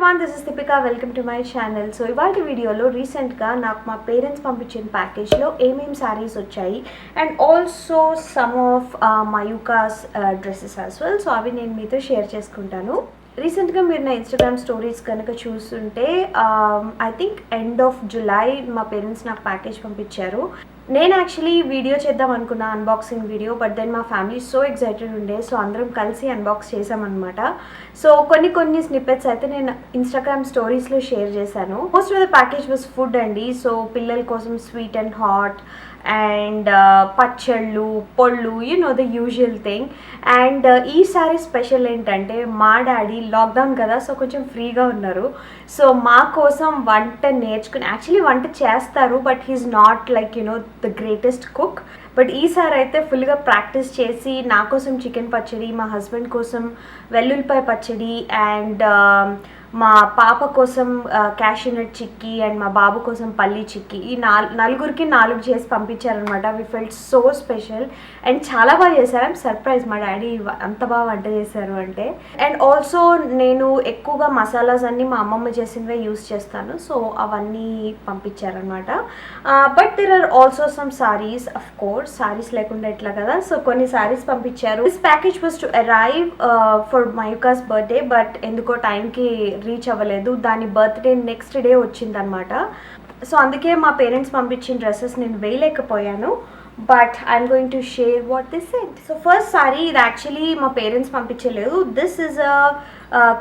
everyone, this is Deepika. Welcome to my channel. So ఇవాల్టి వీడియోలో రీసెంట్గా నాకు మా పేరెంట్స్ పంపించిన ప్యాకేజ్లో ఏమేం శారీస్ వచ్చాయి and also some of Mayuka's dresses as well. So అవి నేను మీతో షేర్ చేసుకుంటాను. రీసెంట్గా మీరు నా ఇన్స్టాగ్రామ్ స్టోరీస్ కనుక చూస్తుంటే I think end of July మా పేరెంట్స్ నాకు ప్యాకేజ్ పంపించారు. నేను యాక్చువల్లీ వీడియో చేద్దాం అనుకున్నా, అన్బాక్సింగ్ వీడియో, బట్ దెన్ మా ఫ్యామిలీ సో ఎక్సైటెడ్ ఉండే, సో అందరం కలిసి అన్బాక్స్ చేసామన్నమాట. సో కొన్ని స్నిప్పెట్స్ అయితే నేను ఇన్స్టాగ్రామ్ స్టోరీస్లో షేర్ చేశాను. Most of the package was food అండి. సో పిల్లల కోసం స్వీట్ అండ్ హాట్ అండ్ పచ్చళ్ళు, పొళ్ళు, ద యూజువల్ థింగ్. అండ్ ఈసారి స్పెషల్ ఏంటంటే మా డాడీ లాక్డౌన్ కదా, సో కొంచెం ఫ్రీగా ఉన్నారు. సో మా కోసం వంట నేర్చుకుని, యాక్చువల్లీ వంట చేస్తారు but he's not like the greatest cook. But ఈసారి అయితే ఫుల్గా ప్రాక్టీస్ చేసి నా కోసం చికెన్ పచ్చడి, మా హస్బెండ్ కోసం వెల్లుల్లిపాయ పచ్చడి అండ్ మా పాప కోసం క్యాషూనట్ చిక్కీ అండ్ మా బాబు కోసం పల్లీ చిక్కీ, ఈ నలుగురికి 4 చేసి పంపించారనమాట. We felt so special and చాలా బాగా చేశారు. ఐమ్ సర్ప్రైజ్ మా డాడీ అంత బాగా వంట చేశారు అంటే. అండ్ ఆల్సో నేను ఎక్కువగా మసాలాస్ అన్నీ మా అమ్మమ్మ చేసినవే యూస్ చేస్తాను, సో అవన్నీ పంపించారనమాట. But there are also some sarees, of course sarees లేకుండా ఎట్లా కదా. సో కొన్ని సారీస్ పంపించారు. This package was to arrive for Mayuka's birthday, but ఎందుకో టైంకి రీచ్ అవ్వలేదు. దాని బర్త్డే నెక్స్ట్ డే వచ్చిందనమాట. సో అందుకే మా పేరెంట్స్ పంపించిన డ్రెస్సెస్ నేను వేయలేకపోయాను. But I'm going to share what this sent. So first saree ఇది యాక్చువల్లీ మా పేరెంట్స్ పంపించలేదు. This is a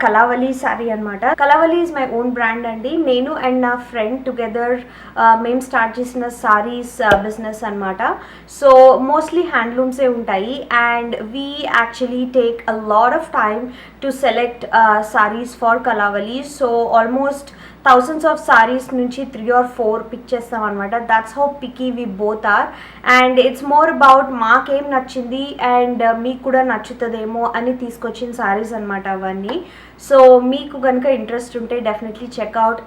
Kalavali saree అనమాట. Kalavali is my own brand అండి. నేను అండ్ నా ఫ్రెండ్ టుగెదర్ మేము స్టార్ట్ చేసిన సారీస్ బిజినెస్ అనమాట. సో మోస్ట్లీ హ్యాండ్లూమ్సే ఉంటాయి and we actually take a lot of time to select sarees for Kalavali. So almost thousands of sarees నుంచి 3 or 4 పిక్ చేస్తాం అనమాట. That's how picky we both are. And it's more about మాకేం నచ్చింది and మీకు కూడా నచ్చుతుందేమో అని తీసుకొచ్చిన సారీస్ అనమాట అవన్నీ. సో మీకు కనుక ఇంట్రెస్ట్ ఉంటే డెఫినెట్లీ చెక్అవుట్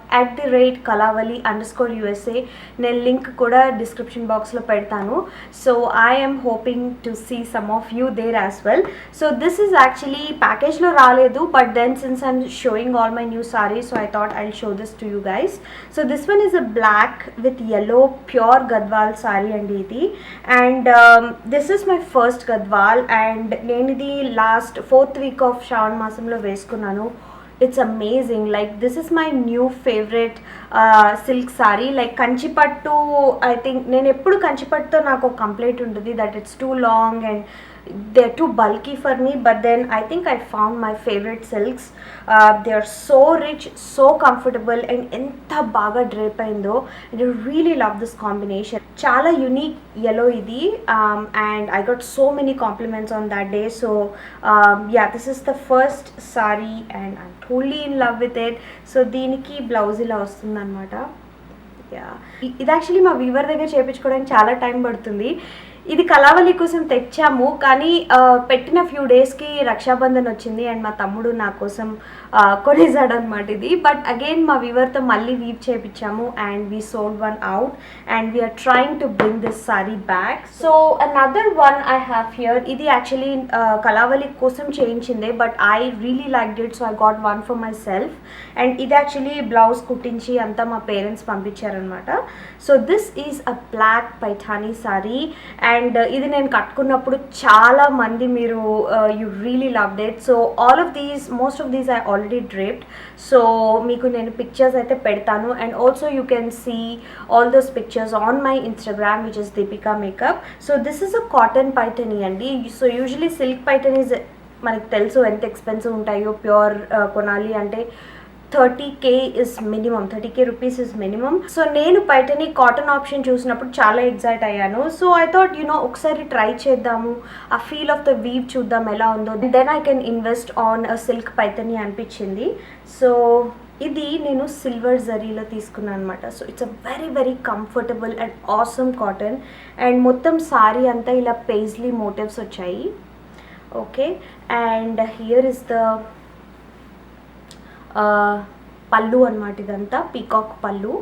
@kalavalli_USA. నేను లింక్ కూడా డిస్క్రిప్షన్ బాక్స్లో పెడతాను. So I'm hoping to see some of you there as well. So this is actually ప్యాకేజ్లో రాలేదు, but then since I'm showing all my new sarees, so I thought I'll show this to you guys. So this one is a black with yellow pure gadwal saree and idi, and this is my first gadwal and nenu idi last 4th week of Shravan Masamlo veskunnanu. It's amazing. Like this is my new favorite silk saree. Like kanchipattu, I think nenu eppudu kanchipattu naaku complaint untadi that it's too long and they're too bulky for me, but then I think I found my favorite silks. They are so rich, so comfortable and enta baga drape aindo. I really love this combination. Chala unique yellow idi and I got so many compliments on that day. So yeah, this is the first saree and I'm totally in love with it. So దీనికి blouse ఇలా వస్తుంది అనమాట. Yeah, ఇది actually మా Weaver దగ్గర చేయించుకోవడానికి చాలా time పడుతుంది. ఇది కళావళి కోసం తెచ్చాము, కానీ పెట్టిన ఫ్యూ డేస్కి రక్షాబంధన్ వచ్చింది అండ్ మా తమ్ముడు నా కోసం కొనేసాడు అనమాట ఇది. బట్ అగైన్ మా వీవర్తో మళ్ళీ వీవ్ చేయించాము and we sold one out and we're trying to bring this sari back. So another one I have here. ఇది యాక్చువల్లీ కళావళి కోసం చేయించిందే, but I really liked it, so I got one for myself. And ఇది actually blouse కుట్టించి అంతా మా parents పంపించారనమాట. So this is a black Paithani sari and ఇది నేను కట్టుకున్నప్పుడు చాలా మంది మీరు you really loved it. So all of these, most of these I already draped. So మీకు నేను పిక్చర్స్ అయితే పెడతాను and also you can see all those pictures on my Instagram which is Deepika makeup. So this is a cotton Paithani అండి. So usually silk పైఠనీస్ మనకు తెలుసు ఎంత expensive ఉంటాయో. Pure కొనాలి అంటే 30K is minimum, 30K rupees is minimum. So నేను Paithani cotton option చూసినప్పుడు చాలా ఎగ్జైట్ అయ్యాను. సో ఐ థాట్ ఒకసారి ట్రై చేద్దాము, ఆ ఫీల్ ఆఫ్ ద వీవ్ చూద్దాం ఎలా ఉందో, then I can invest on a silk Paithani అనిపించింది. సో ఇది నేను సిల్వర్ జరీలో తీసుకున్నాను అనమాట. So it's a very very comfortable and awesome cotton and మొత్తం సారీ అంతా ఇలా పేజ్లీ మోటివ్స్ వచ్చాయి. Okay, and here is the pallu అనమాట. ఇదంతా పీకాక్ పల్లు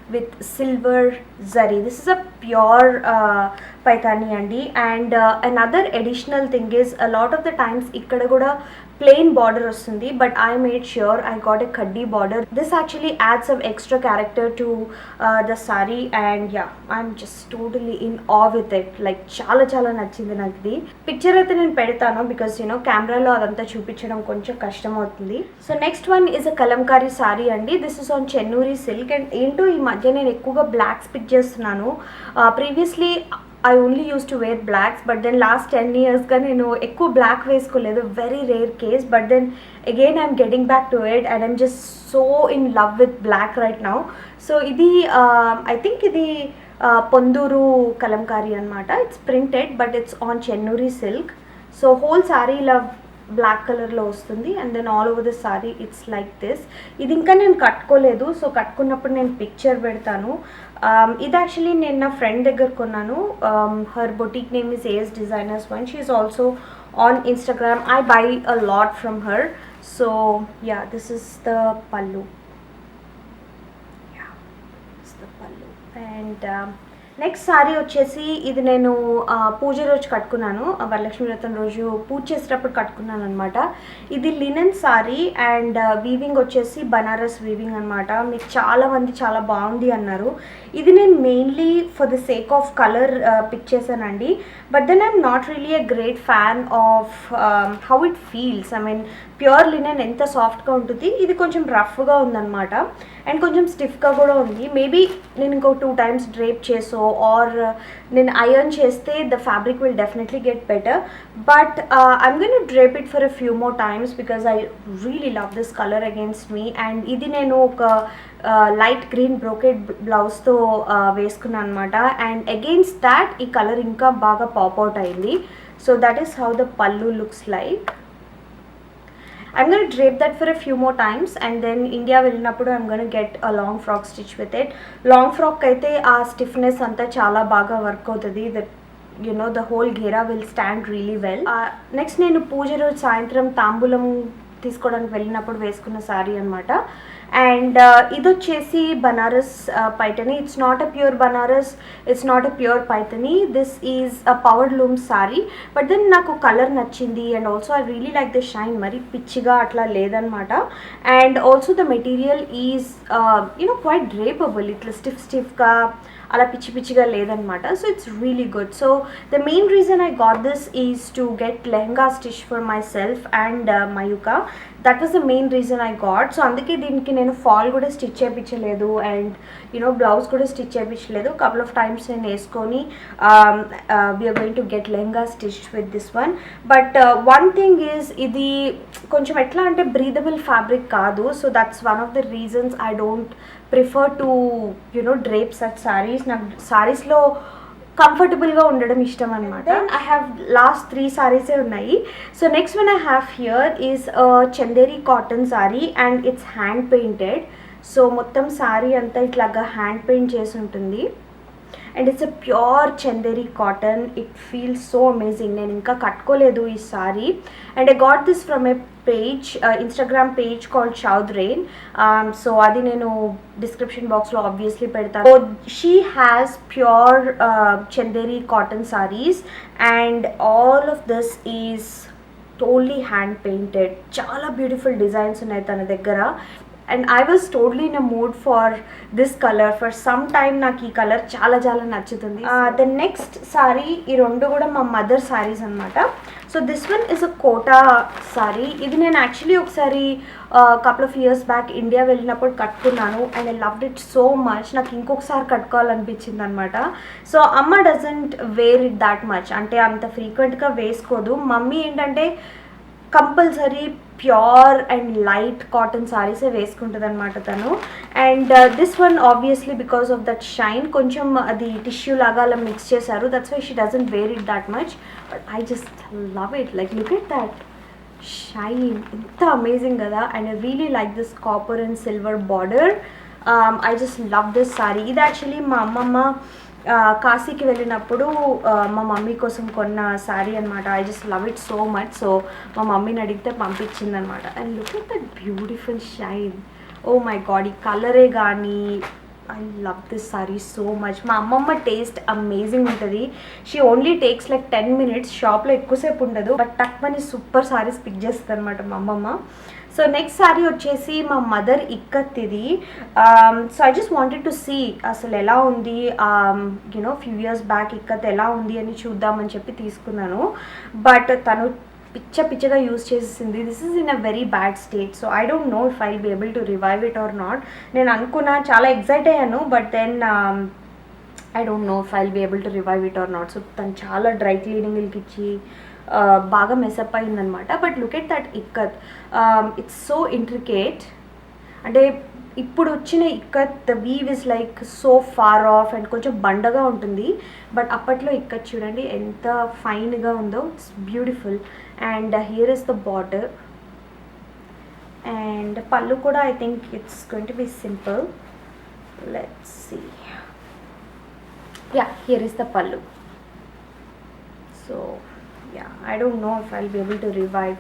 with silver zari. This is a pure Paithani అండి. And another additional thing is a lot of the times ఇక్కడ కూడా plain border వస్తుంది, but I made sure I got a kaddi border. This actually adds some extra character to the saree, and yeah, I'm just totally in awe with it. Like చాలా చాలా నచ్చింది నాకు ఇది. Picture అయితే నేను పెడతాను because కెమెరాలో అదంతా చూపించడం కొంచెం కష్టం అవుతుంది. So next one is a Kalamkari sari అండి. This is on Chennuri silk. And ఏంటో ఈ మధ్య నేను ఎక్కువగా బ్లాక్స్ పిక్ చేస్తున్నాను. Previously I only used to wear blacks, but then last 10 years ga nenu ekku black veskoledu, very rare case, but then again I'm getting back to it and I'm just so in love with black right now. So idi I think idi Ponduru kalamkari anamata. It's printed but it's on Chennuri silk. So whole saree love black కలర్లో వస్తుంది and then all over the saree it's like this. ఇది ఇంకా నేను కట్టుకోలేదు, so కట్టుకున్నప్పుడు నేను picture పెడతాను. ఇది actually నేను నా ఫ్రెండ్ దగ్గర కొన్నాను. Her boutique name is AS designers one. She is also on Instagram. I buy a lot from her. So yeah, this is the pallu. Yeah, this the pallu. And next saree వచ్చేసి ఇది నేను పూజ రోజు కట్టుకున్నాను, వరలక్ష్మి వ్రతం రోజు పూజ చేసేటప్పుడు కట్టుకున్నాను అనమాట. ఇది లినెన్ సారీ అండ్ వీవింగ్ వచ్చేసి బనారస్ వీవింగ్ అనమాట. మీకు చాలామంది చాలా బాగుంది అన్నారు. ఇది నేను mainly for the sake of colour pick చేశానండి. But then I'm not really a great fan of how it feels. I mean pure linen ఎంత సాఫ్ట్గా ఉంటుంది, ఇది కొంచెం రఫ్గా ఉందన్నమాట అండ్ కొంచెం స్టిఫ్గా కూడా ఉంది. మేబీ నేను ఇంకో 2 times డ్రేప్ చేసో ఆర్ నేను ఐరన్ చేస్తే the fabric will definitely get better. But I'm going to drape it for a few more times because I really love this colour against me. And ఇది నేను ఒక light green brocade బ్లౌజ్తో వేసుకున్నాను అనమాట. And against that ఈ colour ఇంకా బాగా pop out అయింది. So that is how the pallu looks like. I'm going to drape that for a few more times and then India వెళ్ళినప్పుడు I'm going to get a long frock stitch with it. Long frock అయితే ఆ stiffness అంతా చాలా బాగా work అవుతుంది. that the whole ghera will stand really well. Next నేను పూజ రోజు సాయంత్రం తాంబూలం తీసుకోవడానికి వెళ్ళినప్పుడు వేసుకున్న శారీ అనమాట. అండ్ ఇది వచ్చేసి Banaras Paithani. It's not a pure Banaras, it's not a pure Paithani. This is a power loom sari. But then నాకు కలర్ నచ్చింది and also I really like the shine. మరి పిచ్చిగా అట్లా లేదనమాట. And also the material is quite drapable. ఇట్లా స్టిఫ్గా అలా పిచ్చి పిచ్చిగా లేదనమాట. So it's really good. So the main reason I got this is to get lehenga stitch for myself and Mayuka. That was the main reason I got. So అందుకే దీనికి నేను fall కూడా స్టిచ్ చేయించలేదు అండ్ బ్లౌజ్ కూడా stitch చేయించలేదు. Couple of times నేను వేసుకొని we are going to get lehenga stitch with this one. But one thing is ఇది కొంచెం ఎట్లా అంటే బ్రీదబుల్ ఫ్యాబ్రిక్ కాదు. So that's one of the reasons I don't prefer to drape such sarees. నాకు సారీస్లో కంఫర్టబుల్గా ఉండడం ఇష్టం అనమాట. ఐ హ్యావ్ లాస్ట్ 3 సారీసే ఉన్నాయి. So next one I have here is Chanderi cotton sari and it's hand painted. So మొత్తం సారీ అంతా ఇట్లాగా హ్యాండ్ పెయింట్ చేసి ఉంటుంది and it's a pure Chanderi cotton. It feels so amazing. నేను ఇంకా కట్టుకోలేదు ఈ sari and I got this from a page, Instagram page called Chaudhrain. So అది నేను డిస్క్రిప్షన్ బాక్స్లో ఆబ్వియస్లీ పెడతాను. She has pure Chanderi cotton sarees and all of this is totally hand painted. చాలా beautiful designs ఉన్నాయి తన దగ్గర. And I was totally in a mood for this colour. For some time నాకు ఈ కలర్ చాలా చాలా నచ్చుతుంది. ద నెక్స్ట్ సారీ, ఈ రెండు కూడా మా మదర్ సారీస్ అనమాట. So this one is a Kota sari. ఇది నేను యాక్చువల్లీ ఒకసారి couple of years back India వెళ్ళినప్పుడు కట్టుకున్నాను and I loved it so much. నాకు ఇంకొకసారి కట్టుకోవాలనిపించింది అనమాట. సో అమ్మ doesn't wear it that much, అంటే అంత ఫ్రీక్వెంట్గా వేసుకోదు. మమ్మీ ఏంటంటే compulsory pure and light cotton సారీసే వేసుకుంటుంది అనమాట తను. And this one obviously because of that shine కొంచెం అది టిష్యూ లాగా అలా మిక్స్ చేశారు. That's why she doesn't wear it that much. But I just love it. Like look at that shine, ఎంత అమేజింగ్ కదా. And I really like this copper and silver border. I just love this saree. ఇది actually మా అమ్మమ్మ కాశీకి వెళ్ళినప్పుడు మా mummy కోసం కొన్న శారీ అనమాట. I just love it so much. So మా మమ్మీని అడిగితే పంపించింది అనమాట. And look at that beautiful shine. Oh my God, ఈ కలరే కానీ I love this saree so much. మా అమ్మమ్మ టేస్ట్ అమేజింగ్ ఉంటుంది. She only takes like 10 minutes. షాప్లో ఎక్కువసేపు ఉండదు, బట్ టక్ మనీ సూపర్ సారీస్ పిక్ చేస్తుంది అనమాట మా అమ్మమ్మ. సో నెక్స్ట్ శారీ వచ్చేసి మా మదర్ ఇక్కత్ ఇది. So I just wanted to see అసలు ఎలా ఉంది, you know few years back ikat ఎలా ఉంది అని చూద్దామని చెప్పి తీసుకున్నాను. బట్ తను పిచ్చగా యూజ్ చేసేసింది. This is in a very bad state. So I don't know if I be able to revive it or not. నేను అనుకున్నా, చాలా ఎక్సైట్ అయ్యాను, but then I don't know if I be able to revive it or not. So తను చాలా dry క్లీనింగ్కి ఇచ్చి బాగా mess up అయిందనమాట. But look at that ikat, it's so intricate. అంటే ఇప్పుడు వచ్చిన ikat the weave is like so far off and కొంచెం బండగా ఉంటుంది. బట్ అప్పట్లో ఇక్కత్ చూడండి ఎంత ఫైన్గా ఉందో. It's beautiful. And here is the border. And pallu కూడా I think it's going to be simple. Let's see. Yeah, here is the pallu. So yeah, I don't know if I will be able to revive.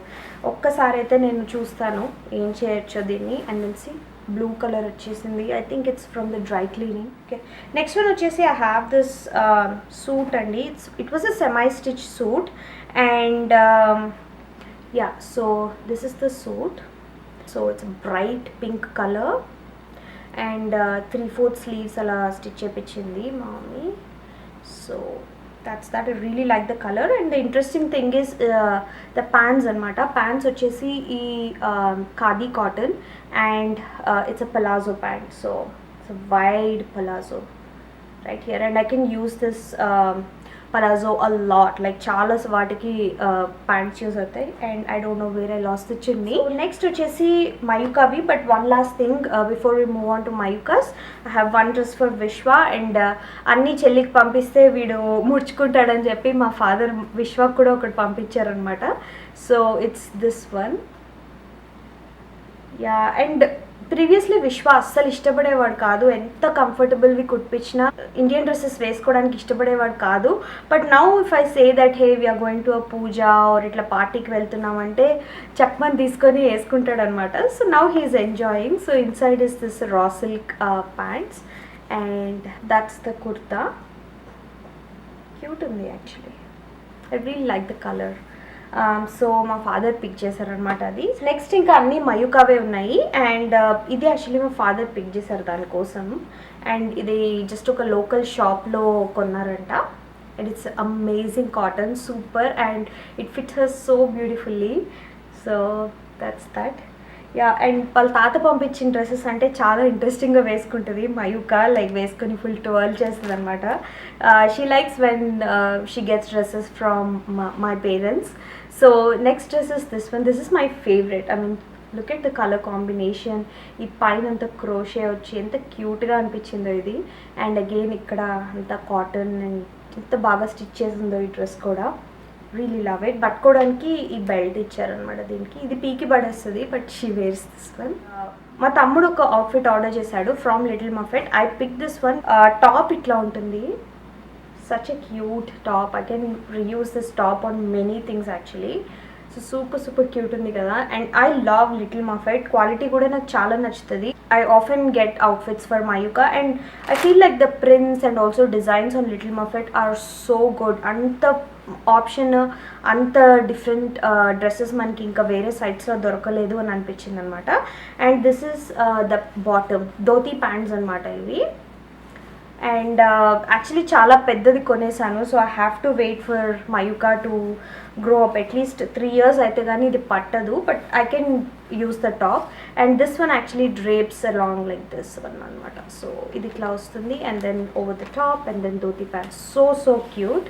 ఒక్కసారి అయితే నేను చూస్తాను ఏం చేయొచ్చో దీన్ని. And తెలిసి blue colour వచ్చేసింది. I think it's from the dry cleaning. Okay, next one వచ్చేసి ఐ హ్యావ్ దిస్ సూట్ అండి. It was a semi stitch suit. And yeah, so this is the suit. So it's bright pink colour and 3/4 sleeves అలా stitch చేయించింది మా mummy. So that's that. I really like the color. And the interesting thing is the pants anamata. Pants vachesi ee khadi cotton and it's a palazzo pant. So it's a wide palazzo right here, and I can use this palazzo a lot, like చాలా వాటికి pants use అవుతాయి. And I don't know where I lost the chunni. So next వచ్చేసి మయూకావి. But one last thing before we move on to Mayuka's, I have one dress for Vishwa. And అన్ని చెల్లికి పంపిస్తే వీడు ముడుచుకుంటాడని చెప్పి మా ఫాదర్ విశ్వకు కూడా ఒకటి పంపించారనమాట. So it's this one. Yeah, and previously Vishwa అస్సలు ఇష్టపడేవాడు కాదు. ఎంత కంఫర్టబుల్వి కుట్టించినా ఇండియన్ డ్రెస్సెస్ వేసుకోవడానికి ఇష్టపడేవాడు కాదు. But now if I say that hey we're going to a puja or ఇట్లా పార్టీకి వెళ్తున్నామంటే చెప్పమని తీసుకొని వేసుకుంటాడు అనమాట. So now he's enjoying. So inside is this raw silk pants and that's the kurta. Cute ఉంది actually. I really like the colour. So మా father pick చేశారనమాట అది. నెక్స్ట్ ఇంకా అన్నీ మయూకావే ఉన్నాయి. అండ్ ఇది యాక్చువల్లీ మా ఫాదర్ పిక్ చేశారు దానికోసం. అండ్ ఇది జస్ట్ ఒక లోకల్ షాప్లో కొన్నారంట. And it's amazing cotton, super. And it fits her so beautifully. So that's that. Yeah, and వాళ్ళ తాత పంపించిన డ్రెస్సెస్ అంటే చాలా ఇంట్రెస్టింగ్గా వేసుకుంటుంది మయూక. లైక్ వేసుకొని ఫుల్ ట్వెల్ చేస్తుంది అనమాట. She likes when she gets dresses from my parents. So next dress is this one. This is my favourite. I mean look at the colour combination. ఈ పైన అంత క్రోషే వచ్చి ఎంత క్యూట్గా అనిపించిందో ఇది. అండ్ అగైన్ ఇక్కడ అంత కాటన్ అండ్ ఎంత బాగా స్టిచ్ చేసిందో ఈ డ్రెస్ కూడా. Really love it. పట్టుకోవడానికి ఈ బెల్ట్ ఇచ్చారనమాట దీనికి. ఇది పీకి పడేస్తుంది, but she wears this one. మా తమ్ముడు ఒక అవుట్ఫిట్ ఆర్డర్ చేశాడు from Little Muffet. I pick this one. Top ఇట్లా ఉంటుంది. Such a cute top. I can reuse this top on many things actually. So super cute ఉంది కదా. And I love Little Muffet. Quality కూడా నాకు చాలా నచ్చుతుంది. I often get outfits for Mayuka and I feel like the prints and also designs on Little Muffet are so good. Anta option anta different dresses manki inka vere sites lo dorokaledu ani anpichindi anamata. And this is the bottom dhoti pants anamata ivi. And actually చాలా పెద్దది కొనేసాను. So I have to wait for Mayuka to grow up. At least 3 years అయితే కానీ ఇది పట్టదు. But I can use the top. And this one actually drapes along like this one అనమాట. So ఇది ఇట్లా వస్తుంది. And then over the top and then dhoti pants. So cute.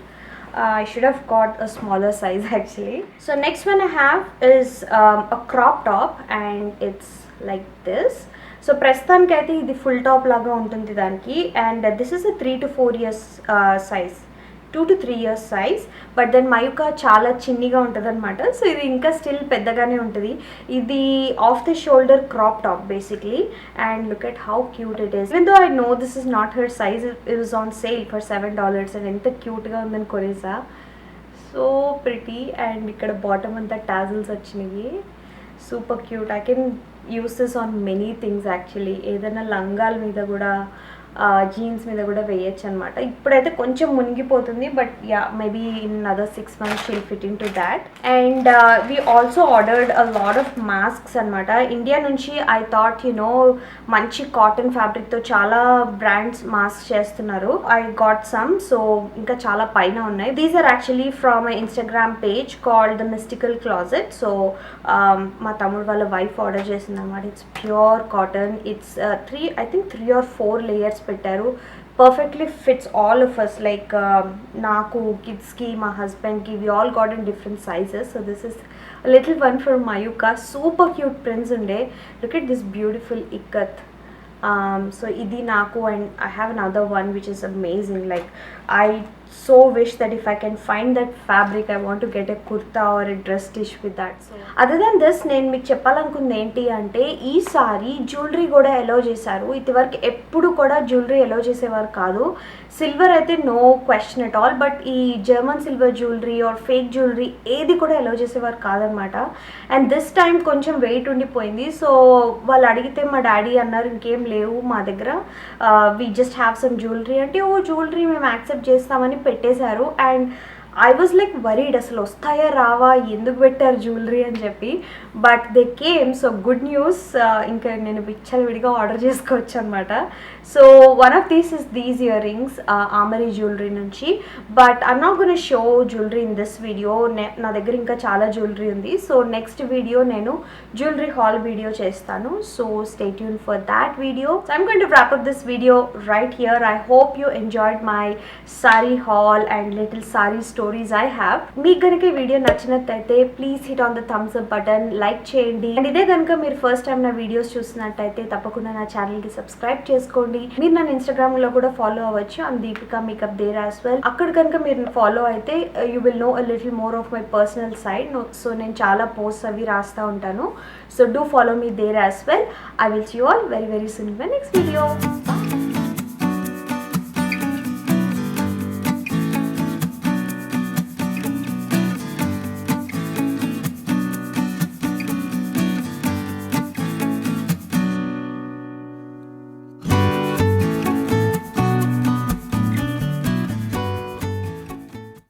I should have got a smaller size actually. So next one I have is a crop top and it's like this. So ప్రస్తుతానికి అయితే ఇది full top లాగా ఉంటుంది దానికి. And this is a 3 to 4 years size, 2 to 3 years size. But then Mayuka చాలా చిన్నగా ఉంటుంది అనమాట. సో ఇది ఇంకా స్టిల్ పెద్దగానే ఉంటుంది. ఇది of the shoulder crop top basically. And look at how cute it is. Even though I know this is not her size, it was on sale for $7. And ఎంత క్యూట్గా ఉందని కొనేసా. So pretty. అండ్ ఇక్కడ bottom అంతా tassels వచ్చినాయి. Super cute. I can use this on many things actually. ఏదైనా లంగాల మీద కూడా జీన్స్ మీద కూడా వేయచ్చు అనమాట. ఇప్పుడైతే కొంచెం మునిగిపోతుంది, but yeah maybe in other 6 months she'll fit into that. And we also ordered a lot of masks అనమాట. ఇండియా నుంచి ఐ థాట్ మంచి కాటన్ ఫ్యాబ్రిక్తో చాలా బ్రాండ్స్ మాస్క్ చేస్తున్నారు. I got some. సో ఇంకా చాలా పైన ఉన్నాయి. These are actually from my Instagram page called the mystical closet. So మా తమ్ముడు వాళ్ళ వైఫ్ ఆర్డర్ చేసింది అనమాట. It's pure cotton. It's 3 or 4 layers పెట్టారు. Perfectly fits all of us, like నాకు, కిడ్స్కి, మా హస్బెండ్కి, we all got in different sizes. So this is little one for Mayuka. Super cute prints ఉండే. Look at this beautiful ikat. So idi naku, and I have another one which is amazing. Like I so wish that if I can find that fabric, I want to get a kurta or a dress stitch with that. So other than this, నేను మీకు చెప్పాలనుకుంది ఏంటి అంటే ఈసారి jewellery కూడా ఎలో చేశారు. ఇదివరకు ఎప్పుడు కూడా జ్యువెలరీ ఎలో చేసేవారు కాదు. సిల్వర్ అయితే no question at all, but ఈ German silver jewellery or fake jewellery ఏది కూడా ఎలో చేసేవారు కాదనమాట. అండ్ దిస్ టైం కొంచెం వెయిట్ ఉండిపోయింది. సో వాళ్ళు అడిగితే మా డాడీ అన్నారు ఇంకేం లేవు మా దగ్గర, we just have some jewellery అంటే, ఓ జ్యువెలరీ మేము యాక్సెప్ట్ చేస్తామని పెట్టేశారు. And I was like worried, అసలు వస్తాయా రావా, ఎందుకు పెట్టారు జ్యువెలరీ అని చెప్పి. But they came. So good news. ఇంకా నేను విచ్చలు విడిగా ఆర్డర్ చేసుకోవచ్చు అనమాట. So one of these is these earrings Amari jewellery నుంచి. But I'm not gonna show jewellery in this video. నా దగ్గర ఇంకా చాలా జ్యువెలరీ ఉంది. సో నెక్స్ట్ వీడియో నేను జ్యువెలరీ హాల్ వీడియో చేస్తాను. So stay tune for that video. So I'm going to wrap up this video right here. I hope you enjoyed my saree haul and little saree stories I have. మీకు కనుక ఈ video నచ్చినట్టయితే please hit on the thumbs up button, like చేయండి. And ఇదే కనుక మీరు first time నా videos చూస్తున్నట్టయితే తప్పకుండా నా ఛానల్కి సబ్స్క్రైబ్ చేసుకోండి. మీరు నన్ను ఇన్స్టాగ్రామ్లో కూడా ఫాలో అవ్వచ్చు, and Deepika makeup there as well. అక్కడ కనుక మీరు ఫాలో అయితే you will know a little more of my personal side. So నేను చాలా పోస్ట్ అవి రాస్తూ ఉంటాను. So do follow me there as well. I will see you all very very soon in my next video. Bye.